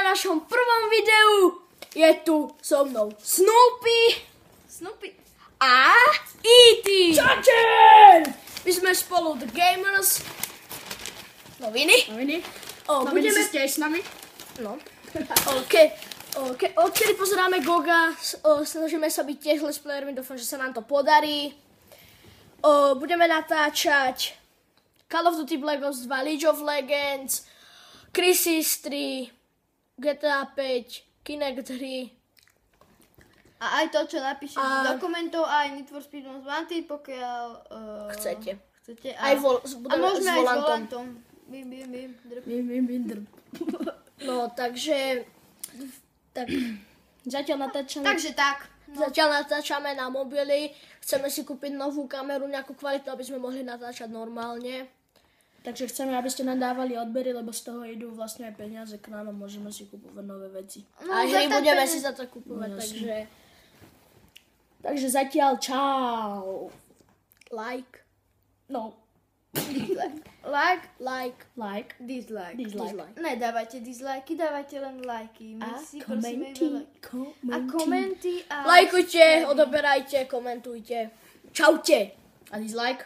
našom prvom videu. Je tu so mnou Snoopy a E.T. Čaute! My sme spolu The Gamers. Noviny. Budeme ste aj s nami? No. Odkedy pozeráme Goga, snažíme sa byť tiež let's playermi, dúfam, že sa nám to podarí. Budeme natáčať Call of Duty Black Ops 2, League of Legends, Crysis 3, GTA 5, Kinect hry. A aj to, čo napíšete do komentov, aj Need for Speed Most Wanted, pokiaľ Chcete. A môžeme s aj s volantom. Bim. No, takže... Zatiaľ natáčame... Zatiaľ natáčame na mobily. Chceme si kúpiť novú kameru, nejakú kvalitu, aby sme mohli natáčať normálne. Takže chceme, aby ste nám dávali odbery, lebo z toho idú vlastne aj peniaze k nám a môžeme si kúpovať nové veci. No, a hry budeme si za to kúpovať, Takže zatiaľ čau. Like. No. Like. Dislike. Nedávajte dislajky, dávajte len lajky. My si prosíme komenty. Lajkujte, odoberajte, komentujte. Čaute. A dislike?